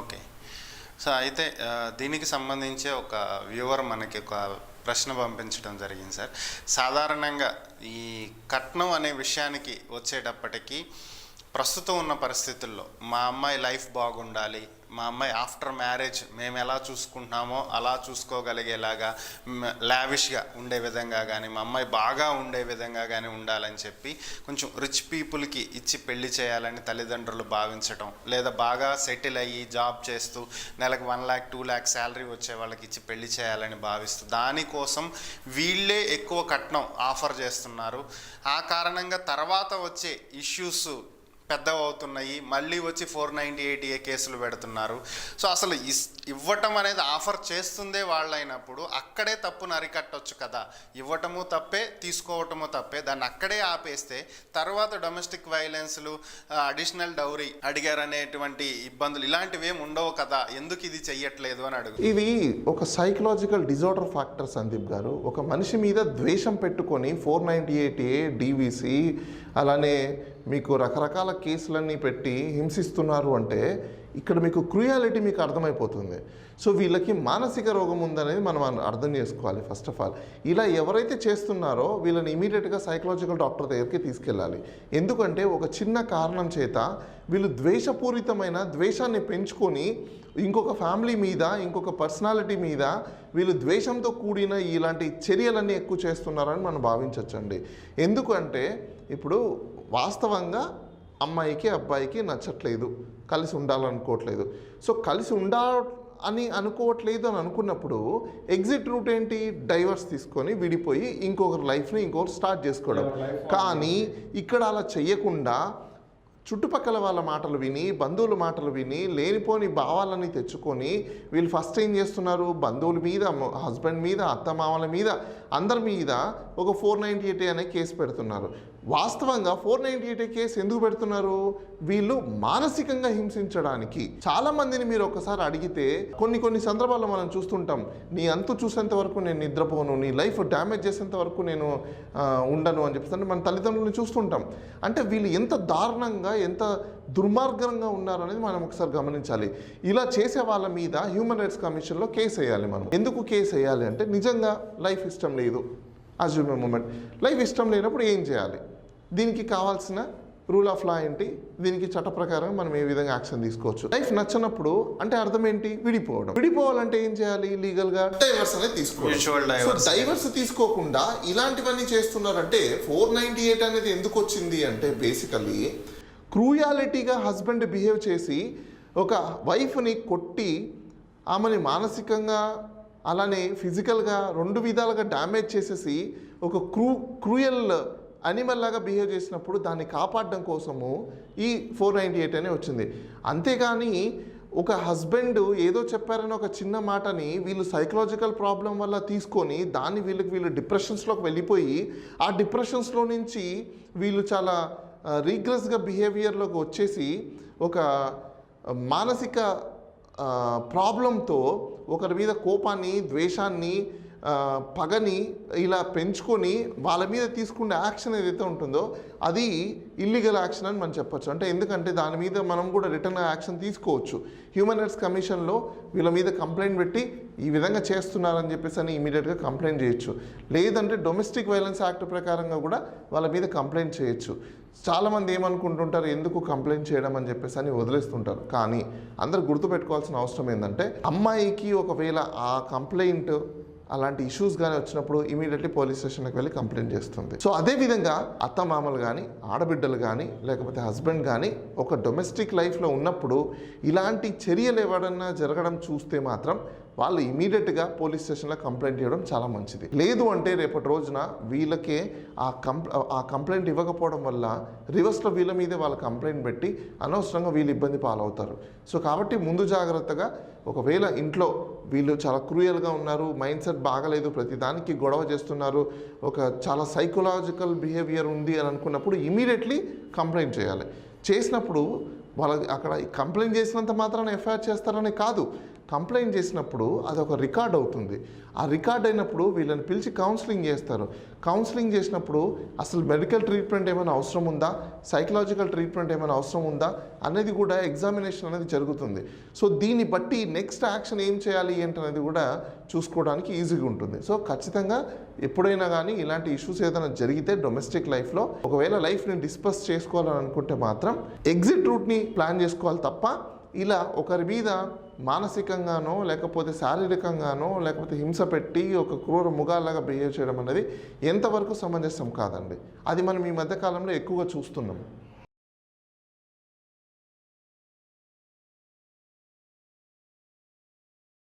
Okay. So అయితే దీనికి సంబంధించి ఒక వ్యూవర్ మనకి ఒక ప్రశ్న పంపించడం జరిగింది సార్. సాధారణంగా ఈ కట్నం అనే విషయానికి వచ్చేటప్పటికి ప్రస్తుతం ఉన్న పరిస్థితుల్లో మా అమ్మాయి లైఫ్ బాగుండాలి, మా అమ్మాయి ఆఫ్టర్ మ్యారేజ్ మేము ఎలా చూసుకుంటున్నామో అలా చూసుకోగలిగేలాగా లావిష్గా ఉండే విధంగా కానీ, మా అమ్మాయి బాగా ఉండే విధంగా కానీ ఉండాలని చెప్పి కొంచెం రిచ్ పీపుల్కి ఇచ్చి పెళ్లి చేయాలని తల్లిదండ్రులు భావించటం, లేదా బాగా సెటిల్ అయ్యి జాబ్ చేస్తూ నెలకు 1 lakh 2 lakh శాలరీ వచ్చే వాళ్ళకి ఇచ్చి పెళ్లి చేయాలని భావిస్తూ దానికోసం వీళ్ళే ఎక్కువ కట్నం ఆఫర్ చేస్తున్నారు. ఆ కారణంగా తర్వాత వచ్చే ఇష్యూస్ పెద్దవవుతున్నాయి, మళ్ళీ వచ్చి 498A కేసులు పెడుతున్నారు. సో అసలు ఇవ్వటం అనేది ఆఫర్ చేస్తుందే వాళ్ళైనప్పుడు అక్కడే తప్పును అరికట్టవచ్చు కదా. ఇవ్వటము తప్పే, తీసుకోవటము తప్పే, దాన్ని అక్కడే ఆపేస్తే తర్వాత డొమెస్టిక్ వైలెన్స్లు, అడిషనల్ డౌరీ అడిగారనేటువంటి ఇబ్బందులు ఇలాంటివి ఏమి ఉండవు కదా, ఎందుకు ఇది చెయ్యట్లేదు అని అడుగు. ఇది ఒక సైకలాజికల్ డిజార్డర్ ఫ్యాక్టర్ సందీప్ గారు. ఒక మనిషి మీద ద్వేషం పెట్టుకొని 498A DVC అలానే మీకు రకరకాల కేసులన్నీ పెట్టి హింసిస్తున్నారు అంటే ఇక్కడ మీకు క్రూయాలిటీ మీకు అర్థమైపోతుంది. సో వీళ్ళకి మానసిక రోగం ఉందనేది మనం అర్థం చేసుకోవాలి. ఫస్ట్ ఆఫ్ ఆల్ ఇలా ఎవరైతే చేస్తున్నారో వీళ్ళని ఇమీడియట్గా సైకలాజికల్ డాక్టర్ దగ్గరికి తీసుకెళ్ళాలి. ఎందుకంటే ఒక చిన్న కారణం చేత వీళ్ళు ద్వేషపూరితమైన ద్వేషాన్ని పెంచుకొని ఇంకొక ఫ్యామిలీ మీద, ఇంకొక పర్సనాలిటీ మీద వీళ్ళు ద్వేషంతో కూడిన ఇలాంటి చర్యలన్నీ ఎక్కువ చేస్తున్నారని మనం భావించవచ్చండి. ఎందుకంటే ఇప్పుడు వాస్తవంగా అమ్మాయికి అబ్బాయికి నచ్చట్లేదు, కలిసి ఉండాలనుకోవట్లేదు. సో కలిసి అని అనుకోవట్లేదు అని అనుకున్నప్పుడు ఎగ్జిట్ రూట్ ఏంటి? డైవర్స్ తీసుకొని విడిపోయి ఇంకొకరి లైఫ్ని ఇంకొకరు స్టార్ట్ చేసుకోవడం. కానీ ఇక్కడ అలా చెయ్యకుండా చుట్టుపక్కల వాళ్ళ మాటలు విని, బంధువుల మాటలు విని, లేనిపోని భావాలని తెచ్చుకొని వీళ్ళు ఫస్ట్ ఏం చేస్తున్నారు? బంధువుల మీద, హస్బెండ్ మీద, అత్తమామల మీద, అందరి మీద ఒక 498A అనే కేసు పెడుతున్నారు. వాస్తవంగా 498A కేసు ఎందుకు పెడుతున్నారు? వీళ్ళు మానసికంగా హింసించడానికి. చాలా మందిని మీరు ఒకసారి అడిగితే కొన్ని సందర్భాల్లో మనం చూస్తుంటాం, నీ అంతు చూసేంత వరకు నేను నిద్రపోను, నీ లైఫ్ డ్యామేజ్ చేసేంత వరకు నేను ఉండను అని చెప్పేసి మన తల్లిదండ్రులను చూస్తుంటాం. అంటే వీళ్ళు ఎంత దారుణంగా, ఎంత దుర్మార్గంగా ఉన్నారు అనేది మనం ఒకసారి గమనించాలి. ఇలా చేసే వాళ్ళ మీద హ్యూమన్ రైట్స్ కమిషన్లో కేసు వేయాలి మనం. ఎందుకు కేసు వేయాలి అంటే నిజంగా లైఫ్ ఇష్టం లేదు, అజ్యూమ్ మూమెంట్, లైఫ్ ఇష్టం లేనప్పుడు ఏం చేయాలి, దీనికి కావాల్సిన రూల్ ఆఫ్ లా ఏంటి, దీనికి చట్ట ప్రకారం మనం ఏ విధంగా యాక్షన్ తీసుకోవచ్చు. లైఫ్ నచ్చినప్పుడు అంటే అర్థం ఏంటి? విడిపోవడం. విడిపోవాలంటే ఏం చేయాలి? లీగల్గా డైవర్స్ అనేది తీసుకోవాలి. డైవర్స్ తీసుకోకుండా ఇలాంటివన్నీ చేస్తున్నారంటే 498 అనేది ఎందుకు వచ్చింది అంటే బేసికలీ క్రూయాలిటీగా హస్బెండ్ బిహేవ్ చేసి ఒక వైఫ్ని కొట్టి ఆమెని మానసికంగా అలానే ఫిజికల్గా 2 విధాలుగా డ్యామేజ్ చేసేసి ఒక క్రూయల్ అనిమల్ లాగా బిహేవ్ చేసినప్పుడు దాన్ని కాపాడడం కోసము ఈ 498 అనే వచ్చింది. అంతేగాని ఒక హస్బెండ్ ఏదో చెప్పారని ఒక చిన్న మాటని వీళ్ళు సైకలాజికల్ ప్రాబ్లం వల్ల తీసుకొని దాన్ని వీళ్ళు డిప్రెషన్స్లోకి వెళ్ళిపోయి ఆ డిప్రెషన్స్లో నుంచి వీళ్ళు చాలా రీగ్రెస్గా బిహేవియర్లోకి వచ్చేసి ఒక మానసిక ప్రాబ్లంతో ఒకరి మీద కోపాన్ని, ద్వేషాన్ని, పగని ఇలా పెంచుకొని వాళ్ళ మీద తీసుకునే యాక్షన్ ఏదైతే ఉంటుందో అది ఇల్లీగల్ యాక్షన్ అని మనం చెప్పొచ్చు. అంటే ఎందుకంటే దాని మీద మనం కూడా రిటర్న్ యాక్షన్ తీసుకోవచ్చు. హ్యూమన్ రైట్స్ కమిషన్లో వీళ్ళ మీద కంప్లైంట్ పెట్టి ఈ విధంగా చేస్తున్నారని చెప్పేసి అని ఇమీడియట్గా కంప్లైంట్ చేయొచ్చు. లేదంటే డొమెస్టిక్ వైలెన్స్ యాక్ట్ ప్రకారంగా కూడా వాళ్ళ మీద కంప్లైంట్ చేయొచ్చు. చాలామంది ఏమనుకుంటుంటారు, ఎందుకు కంప్లైంట్ చేయడం అని చెప్పేసి అని వదిలేస్తుంటారు. కానీ అందరు గుర్తుపెట్టుకోవాల్సిన అవసరం ఏంటంటే అమ్మాయికి ఒకవేళ ఆ కంప్లైంట్ అలాంటి ఇష్యూస్ కానీ వచ్చినప్పుడు ఇమీడియట్లీ పోలీస్ స్టేషన్కి వెళ్ళి కంప్లైంట్ చేస్తుంది. సో అదేవిధంగా అత్తమామలు కానీ, ఆడబిడ్డలు కానీ, లేకపోతే హస్బెండ్ కానీ ఒక డొమెస్టిక్ లైఫ్లో ఉన్నప్పుడు ఇలాంటి చర్యలు ఎవడన్నా జరగడం చూస్తే మాత్రం వాళ్ళు ఇమీడియట్గా పోలీస్ స్టేషన్లో కంప్లైంట్ చేయడం చాలా మంచిది. లేదు అంటే రేపటి రోజున వీళ్ళకే ఆ కంప్లైంట్ ఇవ్వకపోవడం వల్ల రివర్స్లో వీళ్ళ మీదే వాళ్ళ కంప్లైంట్ పెట్టి అనవసరంగా వీళ్ళు ఇబ్బంది పాలవుతారు. సో కాబట్టి ముందు జాగ్రత్తగా ఒకవేళ ఇంట్లో వీళ్ళు చాలా క్రూయల్గా ఉన్నారు, మైండ్ సెట్ బాగలేదు, ప్రతిదానికి గొడవ చేస్తున్నారు, ఒక చాలా సైకలాజికల్ బిహేవియర్ ఉంది అని అనుకున్నప్పుడు ఇమీడియట్లీ కంప్లైంట్ చేయాలి. చేసినప్పుడు వాళ్ళ అక్కడ కంప్లైంట్ చేసినంత మాత్రాన ఎఫ్ఐఆర్ చేస్తారని కాదు, కంప్లైంట్ చేసినప్పుడు అది ఒక రికార్డ్ అవుతుంది. ఆ రికార్డ్ అయినప్పుడు వీళ్ళని పిలిచి కౌన్సిలింగ్ చేస్తారు. కౌన్సిలింగ్ చేసినప్పుడు అసలు మెడికల్ ట్రీట్మెంట్ ఏమైనా అవసరం ఉందా, సైకలాజికల్ ట్రీట్మెంట్ ఏమైనా అవసరం ఉందా అనేది కూడా ఎగ్జామినేషన్ అనేది జరుగుతుంది. సో దీన్ని బట్టి నెక్స్ట్ యాక్షన్ ఏం చేయాలి ఏంటనేది కూడా చూసుకోవడానికి ఈజీగా ఉంటుంది. సో ఖచ్చితంగా ఎప్పుడైనా కానీ ఇలాంటి ఇష్యూస్ ఏదైనా జరిగితే డొమెస్టిక్ లైఫ్లో ఒకవేళ లైఫ్ని డిస్పస్ చేసుకోవాలని అనుకుంటే మాత్రం ఎగ్జిట్ రూట్ని ప్లాన్ చేసుకోవాలి తప్ప ఇలా ఒకరి మీద మానసికంగానో లేకపోతే శారీరకంగానో లేకపోతే హింస పెట్టి ఒక క్రూర మృగాలాగా బిహేవ్ చేయడం అనేది ఎంతవరకు సమంజసం కాదండి. అది మనం ఈ మధ్యకాలంలో ఎక్కువగా చూస్తున్నాం.